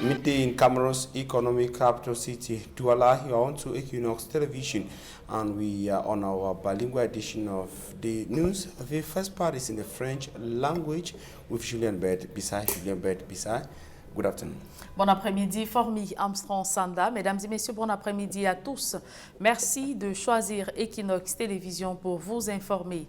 Midday in Cameroon's economic capital city, Douala. You're on to Equinox Television, and we are on our bilingual edition of the news. The first part is in the French language with Julien Bert Bissay. Julien Bert Bissay, good afternoon. Bon après-midi, Formi Armstrong Sanda. Mesdames et messieurs, bon après-midi à tous. Merci de choisir Equinox Télévision pour vous informer.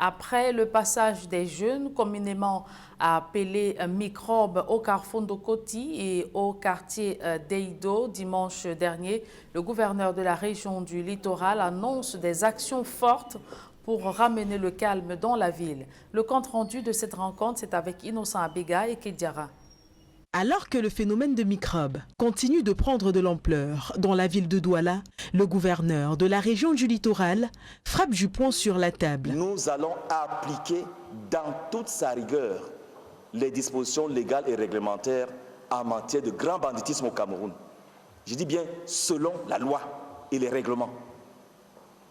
Après le passage des jeunes, communément appelés microbes au carrefour d'Okoti et au quartier d'Eido dimanche dernier, le gouverneur de la région du littoral annonce des actions fortes pour ramener le calme dans la ville. Le compte rendu de cette rencontre, c'est avec Innocent Abega et Kediara. Alors que le phénomène de microbes continue de prendre de l'ampleur dans la ville de Douala, le gouverneur de la région du littoral frappe du poing sur la table. Nous allons appliquer dans toute sa rigueur les dispositions légales et réglementaires en matière de grand banditisme au Cameroun. Je dis bien selon la loi et les règlements.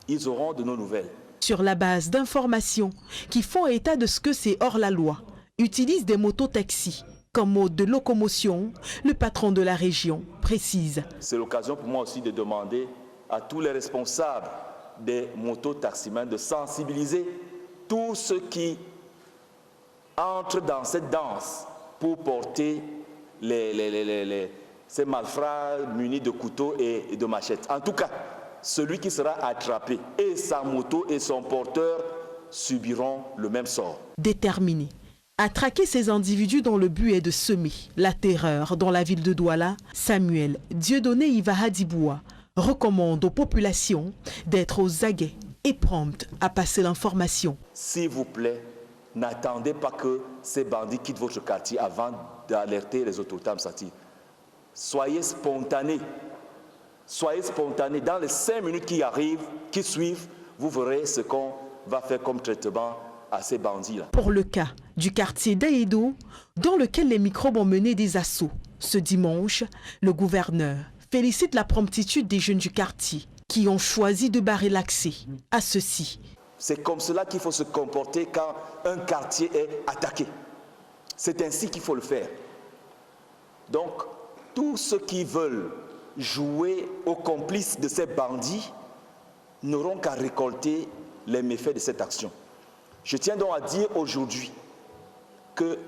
Ils auront de nos nouvelles. Sur la base d'informations qui font état de ce que c'est hors la loi, utilisent des mototaxis comme mode de locomotion, le patron de la région précise. C'est l'occasion pour moi aussi de demander à tous les responsables des mototaximens de sensibiliser tous ceux qui entrent dans cette danse pour porter ces malfrats munis de couteaux et de machettes. En tout cas, celui qui sera attrapé et sa moto et son porteur subiront le même sort. Déterminé à traquer ces individus dont le but est de semer la terreur dans la ville de Douala, Samuel Dieudonné Ivahadiboua recommande aux populations d'être aux aguets et promptes à passer l'information. S'il vous plaît, n'attendez pas que ces bandits quittent votre quartier avant d'alerter les autorités administratives. Soyez spontanés. Soyez spontanés. Dans les 5 minutes qui arrivent, qui suivent, vous verrez ce qu'on va faire comme traitement à ces bandits-là. Pour le cas du quartier d'Aedo, dans lequel les microbes ont mené des assauts, ce dimanche, le gouverneur félicite la promptitude des jeunes du quartier qui ont choisi de barrer l'accès à ceux-ci. C'est comme cela qu'il faut se comporter quand un quartier est attaqué. C'est ainsi qu'il faut le faire. Donc, tous ceux qui veulent jouer aux complices de ces bandits n'auront qu'à récolter les méfaits de cette action. Je tiens donc à dire aujourd'hui que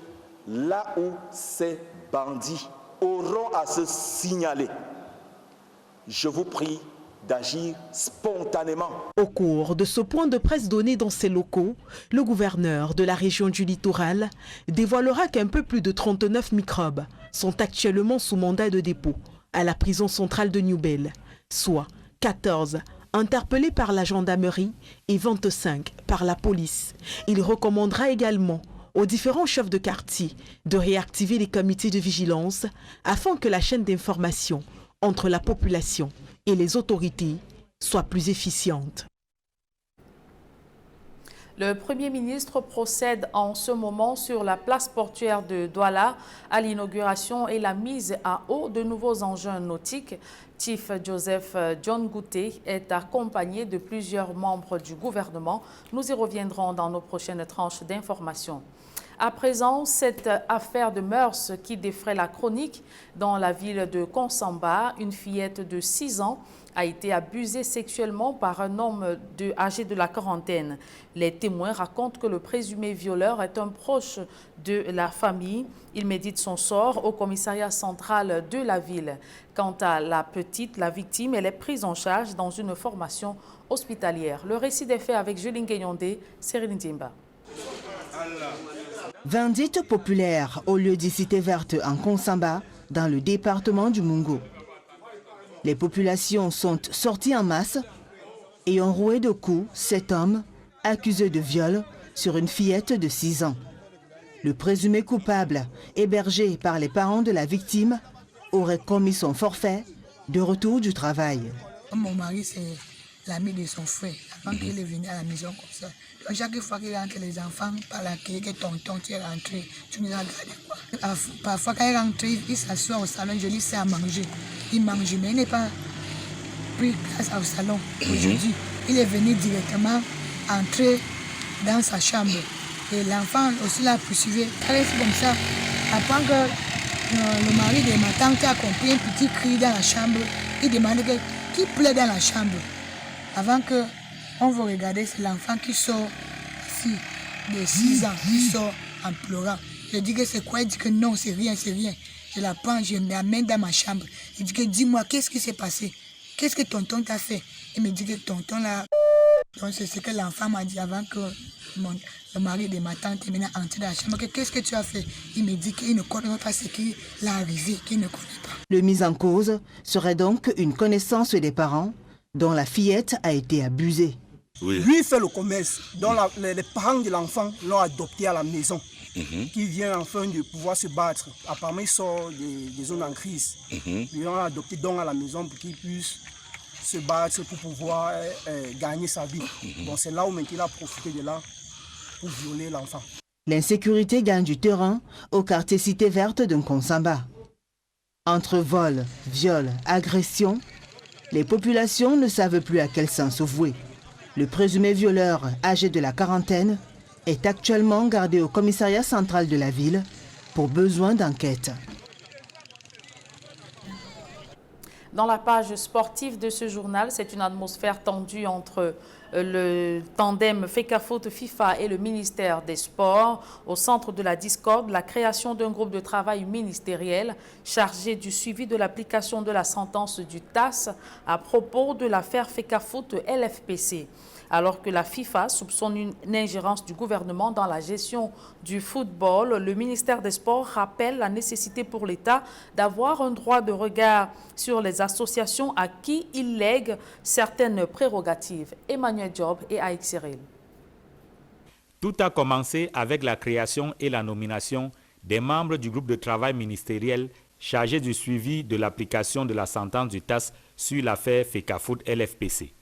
là où ces bandits auront à se signaler, je vous prie d'agir spontanément. Au cours de ce point de presse donné dans ces locaux, le gouverneur de la région du littoral dévoilera qu'un peu plus de 39 microbes sont actuellement sous mandat de dépôt à la prison centrale de Newbel, soit 14 interpellés par la gendarmerie et 25 par la police. Il recommandera également aux différents chefs de quartier de réactiver les comités de vigilance afin que la chaîne d'information entre la population et les autorités soit plus efficiente. Le Premier ministre procède en ce moment sur la place portuaire de Douala à l'inauguration et la mise à eau de nouveaux engins nautiques. Chief Joseph John Gouté est accompagné de plusieurs membres du gouvernement. Nous y reviendrons dans nos prochaines tranches d'informations. À présent, cette affaire de mœurs qui défraie la chronique dans la ville de Konsamba, une fillette de 6 ans a été abusée sexuellement par un homme âgé de la quarantaine. Les témoins racontent que le présumé violeur est un proche de la famille. Il médite son sort au commissariat central de la ville. Quant à la petite, la victime, elle est prise en charge dans une formation hospitalière. Le récit des faits avec Julien Guényondé, Cyril Ndimba. Vindicte populaire au lieu de cité verte en Konsamba, dans le département du Mungo. Les populations sont sorties en masse et ont roué de coups cet homme accusé de viol sur une fillette de 6 ans. Le présumé coupable, hébergé par les parents de la victime, aurait commis son forfait de retour du travail. Mon mari, c'est l'ami de son frère, avant qu'il est venu à la maison comme ça. Donc, chaque fois qu'il rentre, les enfants parlent à qui, que tonton, tu es rentré, tu nous as gardé quoi. Parfois, quand il rentre, il s'assoit au salon, je lui sais à manger. Il mange, mais il n'est pas pris place au salon aujourd'hui. Il est venu directement entrer dans sa chambre. Et l'enfant aussi l'a poursuivi. C'est comme ça, après le mari de ma tante a compris un petit cri dans la chambre. Il demandait qui plaît dans la chambre. Avant qu'on veut regarder, c'est l'enfant qui sort ici, de 6 ans, qui sort en pleurant. Je dis que c'est quoi? Il dit que non, c'est rien, c'est rien. Je la prends, je la mets dans ma chambre. Il dit que dis-moi, qu'est-ce qui s'est passé? Qu'est-ce que tonton t'a fait? Il me dit que tonton là... Donc c'est ce que l'enfant m'a dit avant que le mari de ma tante est maintenant entré dans la chambre. Qu'est-ce que tu as fait? Il me dit qu'il ne connaît pas ce qui est arrivé, qu'il ne connaît pas. Le mis en cause serait donc une connaissance des parents dont la fillette a été abusée. Oui. Lui fait le commerce, dont les parents de l'enfant l'ont adopté à la maison, qui vient enfin de pouvoir se battre. Apparemment, il sort des zones en crise. Ils l'ont adopté donc à la maison pour qu'il puisse se battre pour pouvoir gagner sa vie. Bon, c'est là où maintenant il a profité de là pour violer l'enfant. L'insécurité gagne du terrain au quartier Cité Verte de Nkonsamba. Entre vol, viol, agression, les populations ne savent plus à quel sens se vouer. Le présumé violeur, âgé de la quarantaine, est actuellement gardé au commissariat central de la ville pour besoin d'enquête. Dans la page sportive de ce journal, c'est une atmosphère tendue entre le tandem FECAFOOT FIFA et le ministère des Sports. Au centre de la discorde, la création d'un groupe de travail ministériel chargé du suivi de l'application de la sentence du TAS à propos de l'affaire FECAFOOT LFPC. Alors que la FIFA soupçonne une ingérence du gouvernement dans la gestion du football, le ministère des Sports rappelle la nécessité pour l'État d'avoir un droit de regard sur les associations à qui il lègue certaines prérogatives. Emmanuel Job et Aïk Cyril. Tout a commencé avec la création et la nomination des membres du groupe de travail ministériel chargé du suivi de l'application de la sentence du TAS sur l'affaire FECAFOOT LFPC.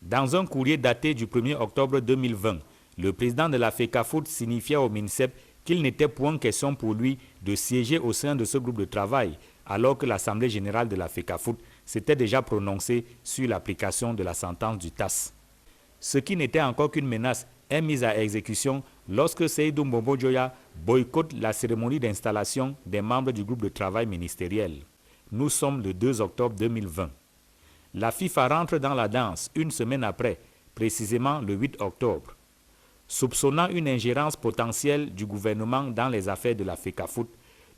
Dans un courrier daté du 1er octobre 2020, le président de la FECAFOOT signifiait au MINSEP qu'il n'était point question pour lui de siéger au sein de ce groupe de travail, alors que l'Assemblée générale de la FECAFOOT s'était déjà prononcée sur l'application de la sentence du TAS. Ce qui n'était encore qu'une menace est mis à exécution lorsque Seydou Mbombo Dioya boycotte la cérémonie d'installation des membres du groupe de travail ministériel. Nous sommes le 2 octobre 2020. La FIFA rentre dans la danse une semaine après, précisément le 8 octobre. Soupçonnant une ingérence potentielle du gouvernement dans les affaires de la FECAFOOT,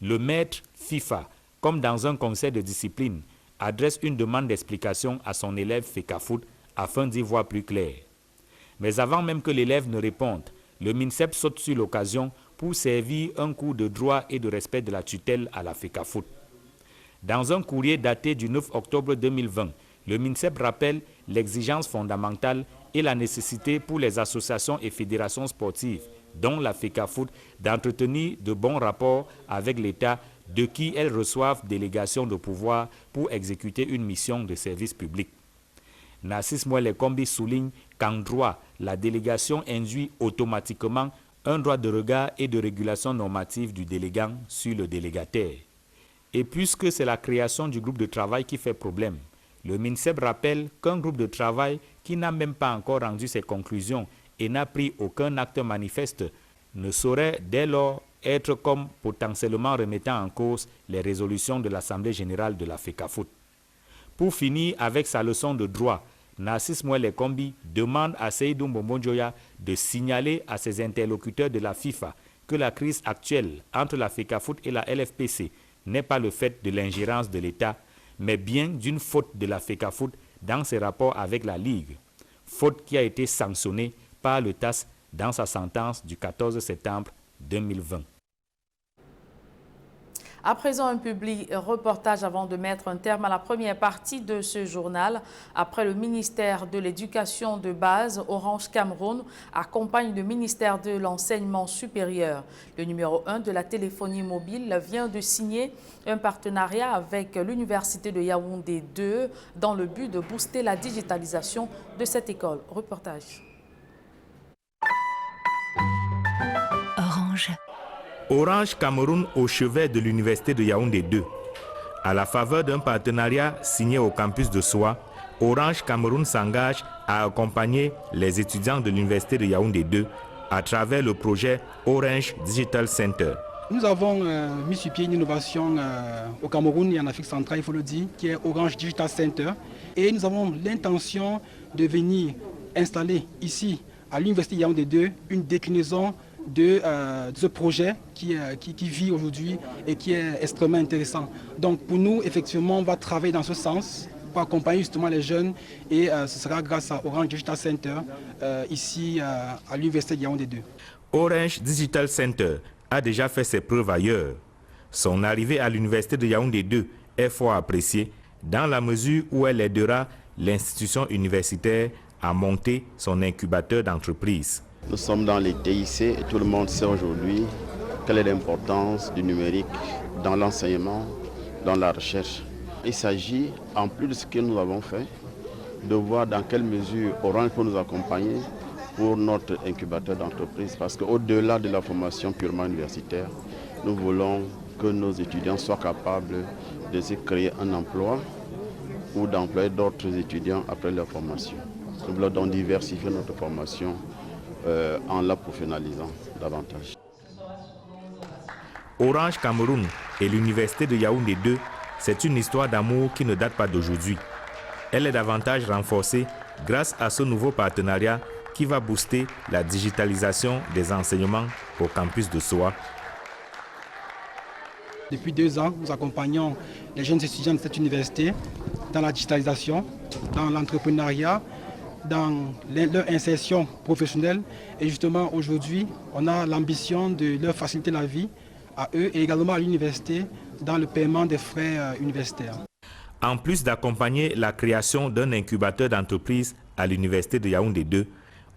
le maître FIFA, comme dans un conseil de discipline, adresse une demande d'explication à son élève FECAFOOT afin d'y voir plus clair. Mais avant même que l'élève ne réponde, le MINSEP saute sur l'occasion pour servir un cours de droit et de respect de la tutelle à la FECAFOOT. Dans un courrier daté du 9 octobre 2020, le MINSEP rappelle l'exigence fondamentale et la nécessité pour les associations et fédérations sportives, dont la FECAFOOT, d'entretenir de bons rapports avec l'État de qui elles reçoivent délégation de pouvoir pour exécuter une mission de service public. Narcisse Mouele Kombi souligne qu'en droit, la délégation induit automatiquement un droit de regard et de régulation normative du délégant sur le délégataire. Et puisque c'est la création du groupe de travail qui fait problème, le MINSEP rappelle qu'un groupe de travail qui n'a même pas encore rendu ses conclusions et n'a pris aucun acte manifeste ne saurait dès lors être comme potentiellement remettant en cause les résolutions de l'Assemblée générale de la FECAFOOT. Pour finir avec sa leçon de droit, Narcisse Mouele Kombi demande à Seydou Mbombo Dioya de signaler à ses interlocuteurs de la FIFA que la crise actuelle entre la FECAFOOT et la LFPC n'est pas le fait de l'ingérence de l'État, mais bien d'une faute de la FECAFOOT dans ses rapports avec la Ligue, faute qui a été sanctionnée par le TAS dans sa sentence du 14 septembre 2020. À présent, un public reportage avant de mettre un terme à la première partie de ce journal. Après le ministère de l'Éducation de base, Orange Cameroun accompagne le ministère de l'Enseignement supérieur. Le numéro 1 de la téléphonie mobile vient de signer un partenariat avec l'Université de Yaoundé 2 dans le but de booster la digitalisation de cette école. Reportage. Orange. Orange Cameroun au chevet de l'Université de Yaoundé 2. À la faveur d'un partenariat signé au campus de Soa, Orange Cameroun s'engage à accompagner les étudiants de l'Université de Yaoundé 2 à travers le projet Orange Digital Center, Nous avons mis sur pied une innovation au Cameroun et en Afrique centrale, il faut le dire, qui est Orange Digital Center. Et nous avons l'intention de venir installer ici, à l'Université Yaoundé 2, une déclinaison de ce projet qui vit aujourd'hui et qui est extrêmement intéressant. Donc pour nous, effectivement, on va travailler dans ce sens pour accompagner justement les jeunes et ce sera grâce à Orange Digital Center ici à l'Université Yaoundé 2. Orange Digital Center a déjà fait ses preuves ailleurs. Son arrivée à l'Université de Yaoundé 2 est fort appréciée dans la mesure où elle aidera l'institution universitaire à monter son incubateur d'entreprise. Nous sommes dans les TIC et tout le monde sait aujourd'hui quelle est l'importance du numérique dans l'enseignement, dans la recherche. Il s'agit, en plus de ce que nous avons fait, de voir dans quelle mesure Orange peut nous accompagner pour notre incubateur d'entreprise. Parce qu'au-delà de la formation purement universitaire, nous voulons que nos étudiants soient capables de se créer un emploi ou d'employer d'autres étudiants après leur formation. Nous voulons donc diversifier notre formation en la professionnalisant davantage. Orange Cameroun et l'Université de Yaoundé 2, c'est une histoire d'amour qui ne date pas d'aujourd'hui. Elle est davantage renforcée grâce à ce nouveau partenariat qui va booster la digitalisation des enseignements au campus de Soa. Depuis 2 ans, nous accompagnons les jeunes étudiants de cette université dans la digitalisation, dans l'entrepreneuriat, dans leur insertion professionnelle. Et justement, aujourd'hui, on a l'ambition de leur faciliter la vie à eux et également à l'université dans le paiement des frais universitaires. En plus d'accompagner la création d'un incubateur d'entreprise à l'Université de Yaoundé 2,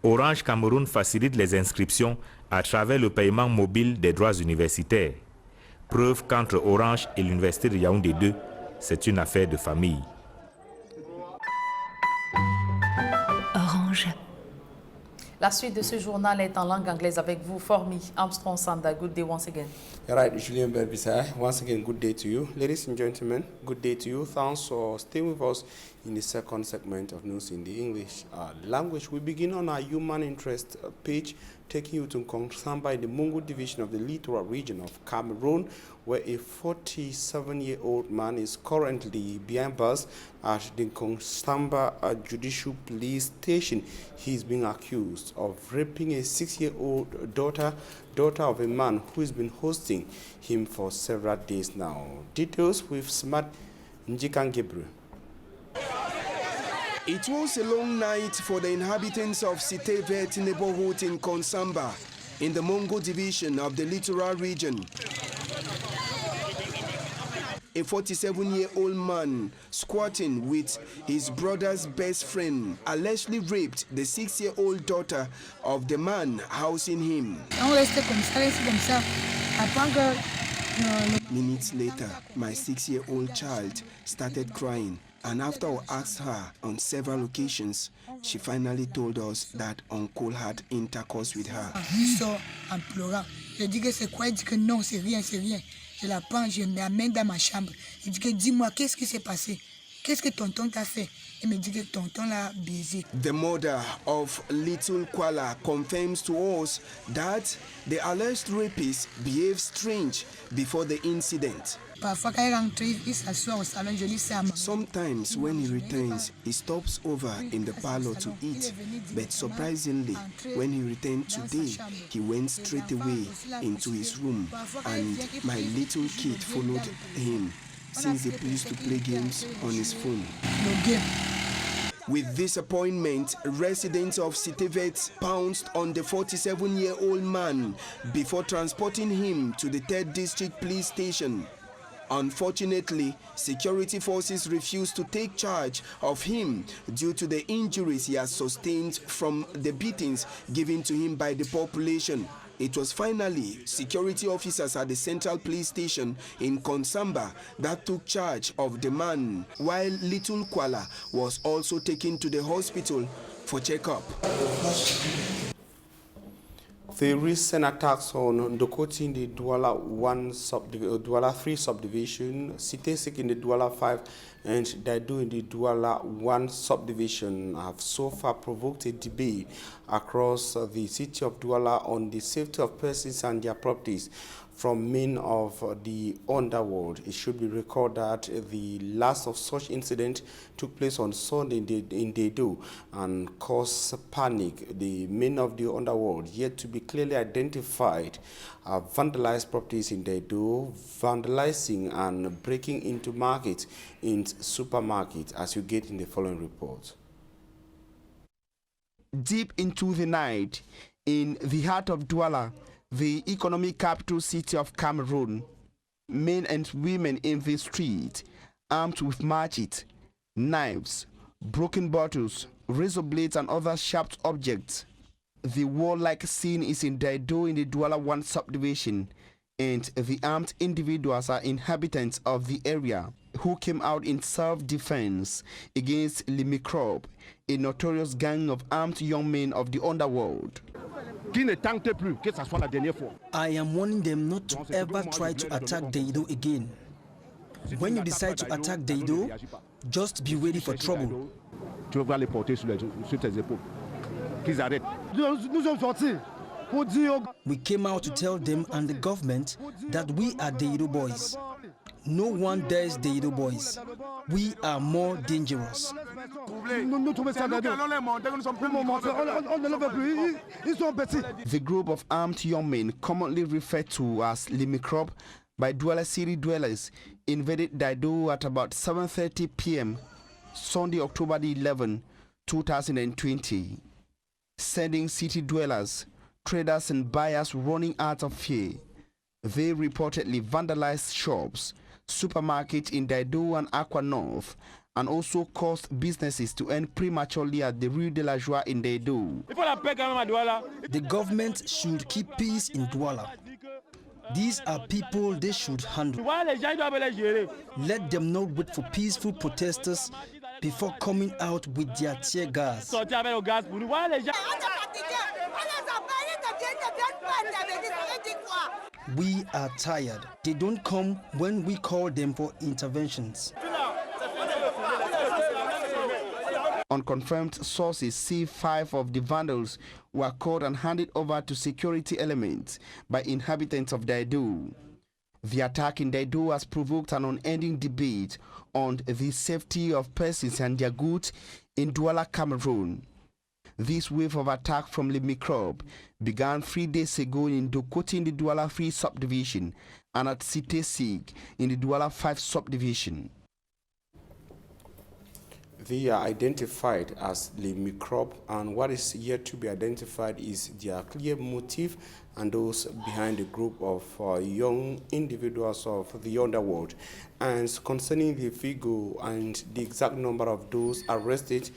Orange Cameroun facilite les inscriptions à travers le paiement mobile des droits universitaires. Preuve qu'entre Orange et l'Université de Yaoundé 2, c'est une affaire de famille. Orange. La suite de ce journal est en langue anglaise avec vous, Formi Armstrong Sanda. Good day once again. Right, Julien Berbisa. Once again, good day to you. Ladies and gentlemen, good day to you. Thanks for staying with us in the second segment of news in the English language. We begin on our human interest page, taking you to Nkonsamba in the Mungu division of the littoral region of Cameroon, where a 47-year-old man is currently behind bars at the Nkonsamba Judicial Police Station. He's being accused of raping a 6-year-old daughter of a man who has been hosting him for several days now. Details with Smart Njikan Gabriel. It was a long night for the inhabitants of Sitevet neighborhood in Nkonsamba, in the Mungu division of the littoral region. A 47-year-old man squatting with his brother's best friend allegedly raped the 6-year-old daughter of the man housing him. Minutes later, my 6-year-old child started crying, and after I asked her on several occasions, she finally told us that uncle had intercourse with her. Je dis que c'est quoi? Il dit que non, c'est rien, c'est rien. Je la prends, je m'amène dans ma chambre. Il dit que dis-moi, qu'est-ce qui s'est passé? Qu'est-ce que tonton t'a fait? Il me dit que tonton l'a baisé. The mother of Little Kwala confirms to us that the alleged rapist behaved strange before the incident. Sometimes when he returns, he stops over in the parlor to eat. But surprisingly, when he returned today, he went straight away into his room, and my little kid followed him, since they used to play games on his phone. With disappointment, residents of Sitevet pounced on the 47-year-old man before transporting him to the 3rd District Police Station. Unfortunately, security forces refused to take charge of him due to the injuries he has sustained from the beatings given to him by the population. It was finally security officers at the Central Police Station in Nkonsamba that took charge of the man, while Little Kwala was also taken to the hospital for checkup. The recent attacks on Ndokoti in the Douala 3 subdivision, Sitesik in the Douala 5 and Daido in the Douala 1 subdivision have so far provoked a debate across the city of Douala on the safety of persons and their properties from men of the underworld. It should be recalled that the last of such incident took place on Sunday in Daido and caused panic. The men of the underworld, yet to be clearly identified, have vandalized properties in Daido, vandalizing and breaking into markets in supermarkets, as you get in the following report. Deep into the night, in the heart of Douala, the economic capital city of Cameroon, men and women in the street, armed with machetes, knives, broken bottles, razor blades and other sharp objects. The warlike scene is in Daido in the Douala 1 subdivision, and the armed individuals are inhabitants of the area who came out in self-defense against Le Microbe, a notorious gang of armed young men of the underworld. I am warning them not to ever try to attack Daido again. When you decide to attack Daido, just be ready for trouble. We came out to tell them and the government that we are Daido boys. No one dares Daido boys. We are more dangerous. The group of armed young men, commonly referred to as Le Microbe by Douala city dwellers, invaded Daido at about 7:30 p.m. Sunday, October 11, 2020, sending city dwellers, traders and buyers running out of fear. They reportedly vandalized shops, supermarkets in Daido and Aqua North, and also caused businesses to end prematurely at the Rue de la Joie in Daido. The government should keep peace in Douala. These are people they should handle. Let them not wait for peaceful protesters before coming out with their tear gas. We are tired. They don't come when we call them for interventions. Unconfirmed sources see 5 of the vandals were caught and handed over to security elements by inhabitants of Daido. The attack in Daido has provoked an unending debate on the safety of persons and their goods in Douala, Cameroon. This wave of attack from Le Microbe began 3 days ago in Dokoti in the Douala 3 subdivision and at Cité Sig in the Douala 5 subdivision. They are identified as Le Microbe, and what is yet to be identified is their clear motive and those behind the group of young individuals of the underworld. And concerning the figure and the exact number of those arrested,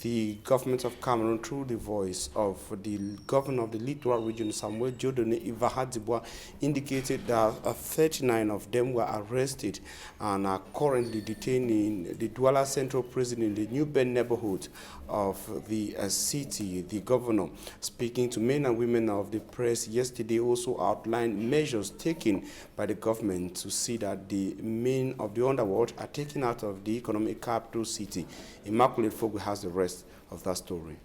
the government of Cameroon, through the voice of the governor of the Littoral region, Samuel Dieudonné Ivahadibois, indicated that 39 of them were arrested and are currently detained in the Douala Central Prison in the New Bend neighborhood of the city. The governor, speaking to men and women of the press yesterday, also outlined measures taken by the government to see that the men of the underworld are taken out of the economic capital city. Immaculate Fogu has the rest of that story.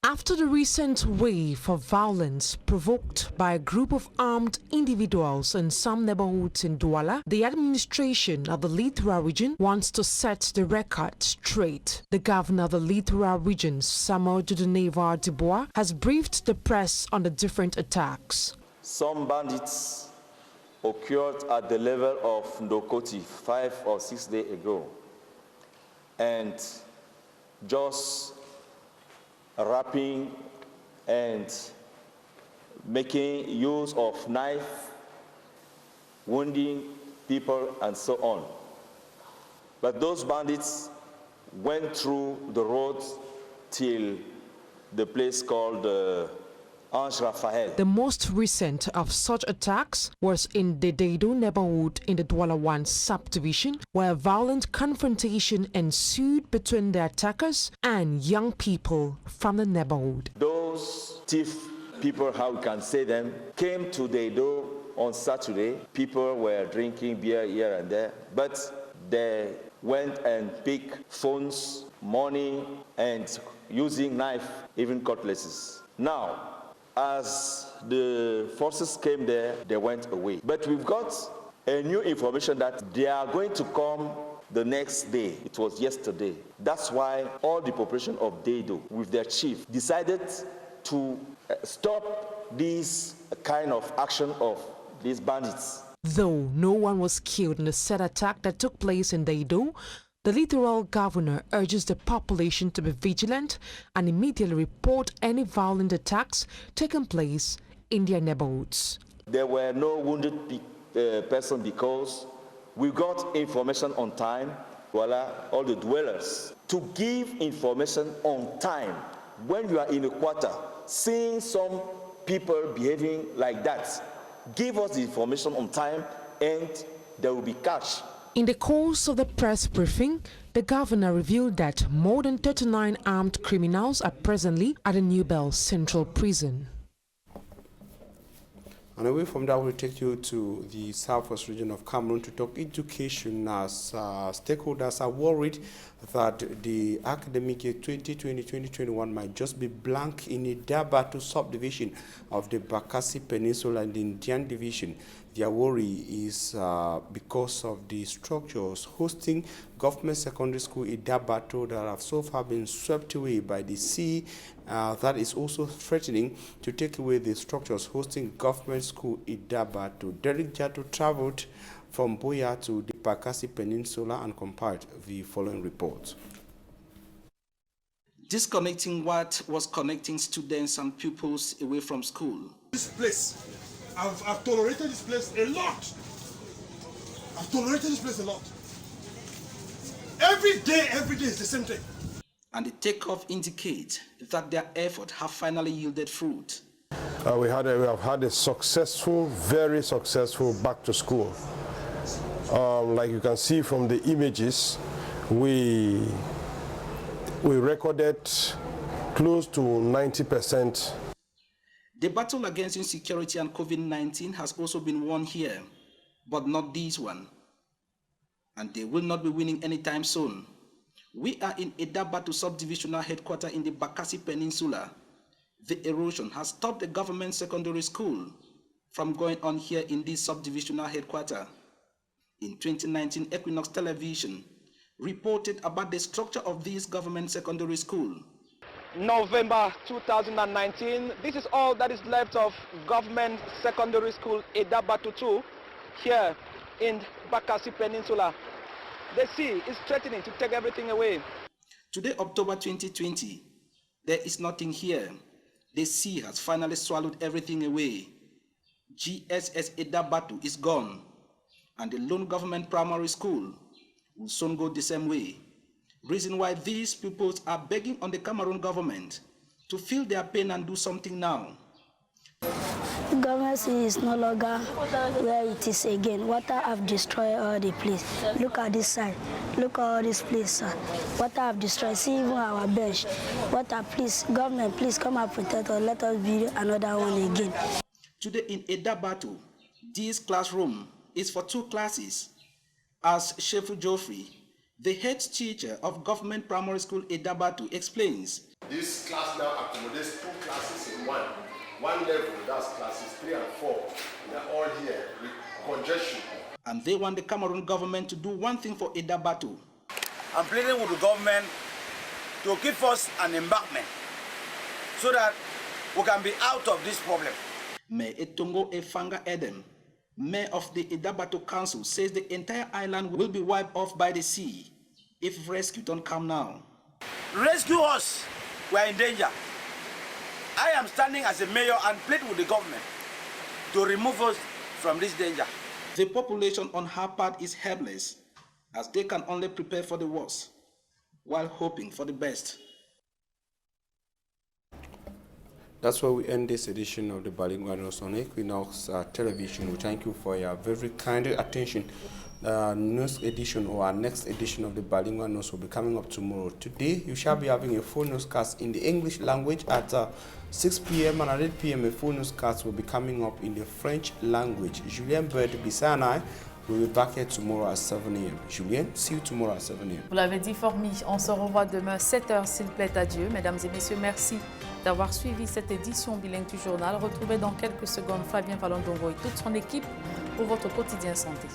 After the recent wave of violence provoked by a group of armed individuals in some neighborhoods in Douala, the administration of the Littoral region wants to set the record straight. The governor of the Littoral region, Samuel Dieudonné Ivahadibois, has briefed the press on the different attacks. Some bandits occurred at the level of Ndokoti 5 or 6 days ago, and just rapping and making use of knife, wounding people and so on. But those bandits went through the road till the place called Ange Raphael. The most recent of such attacks was in the Daido neighborhood in the Douala 1 subdivision, where a violent confrontation ensued between the attackers and young people from the neighborhood. Those thief people, how we can say them, came to Daido on Saturday. People were drinking beer here and there, but they went and picked phones, money, and using knife, even cutlasses. Now, as the forces came there, they went away. But we've got a new information that they are going to come the next day. It was yesterday. That's why all the population of Deido, with their chief, decided to stop this kind of action of these bandits. Though no one was killed in the said attack that took place in Deido, the littoral governor urges the population to be vigilant and immediately report any violent attacks taking place in their neighborhoods. There were no wounded person because we got information on time. Voila, all the dwellers to give information on time. When you are in a quarter, seeing some people behaving like that, give us the information on time and there will be cash. In the course of the press briefing, the governor revealed that more than 39 armed criminals are presently at the New Bell Central Prison. And away from that, we'll take you to the southwest region of Cameroon to talk education, as stakeholders are worried that the academic year 2020-2021 might just be blank in a Dabatu subdivision of the Bakassi Peninsula and the Indian Division. Their worry is because of the structures hosting government secondary school in Dabatu that have so far been swept away by the sea. That is also threatening to take away the structures hosting government school in Dabatu. Derek Jato traveled from Boya to the Bakassi Peninsula and compiled the following report. Disconnecting what was connecting students and pupils away from school. This place, I've tolerated this place a lot. I've tolerated this place a lot. Every day is the same thing. And the takeoff indicates that their effort have finally yielded fruit. We have had a successful, very successful back to school. Like you can see from the images, we recorded close to 90%. The battle against insecurity and COVID-19 has also been won here, but not this one. And they will not be winning anytime soon. We are in Edabatu subdivisional headquarters in the Bakassi Peninsula. The erosion has stopped the government secondary school from going on here in this subdivisional headquarters. In 2019, Equinox Television reported about the structure of this government secondary school. November 2019, this is all that is left of government secondary school Edabatu 2 here in Bakassi Peninsula. The sea is threatening to take everything away. Today, October 2020, there is nothing here. The sea has finally swallowed everything away. GSS Edabatu is gone, and the lone government primary school will soon go the same way. Reason why these pupils are begging on the Cameroon government to feel their pain and do something now. Government is no longer where it is again. Water have destroyed all the place. Look at this side. Look at all this place, sir. Water have destroyed. See even our bench. Water, please, government, please come and protect us. Let us build another one again. Today in Edabatu, this classroom is for 2 classes. As Shefu Joffrey, the head teacher of government primary school Edabatu, explains. This class now accommodates 2 classes in one. One level, that's classes 3 and 4. They're all here with congestion. And they want the Cameroon government to do one thing for Edabatu. I'm pleading with the government to give us an embankment so that we can be out of this problem. Mayor Etongo Efanga Edem, mayor of the Edabatu Council, says the entire island will be wiped off by the sea if rescue don't come now. Rescue us! We are in danger. I am standing as a mayor and plead with the government to remove us from this danger. The population on her part is helpless, as they can only prepare for the worst while hoping for the best. That's where we end this edition of the Bilingual News on Equinox Television. We thank you for your very kind attention news edition or our next edition of the bilingual news will be coming up tomorrow. Today, you shall be having a full newscast in the English language at 6 p.m. and at 8 p.m. a full newscast will be coming up in the French language. Julien Bird-Bissau and I will be back here tomorrow at 7 a.m. Julien, see you tomorrow at 7 a.m. Vous l'avez dit, Formi, on se revoit demain 7h s'il plaît à Dieu. Mesdames et messieurs, merci d'avoir suivi cette édition bilingue du journal. Retrouvez dans quelques secondes Fabien Falondongo et toute son équipe pour votre quotidien santé.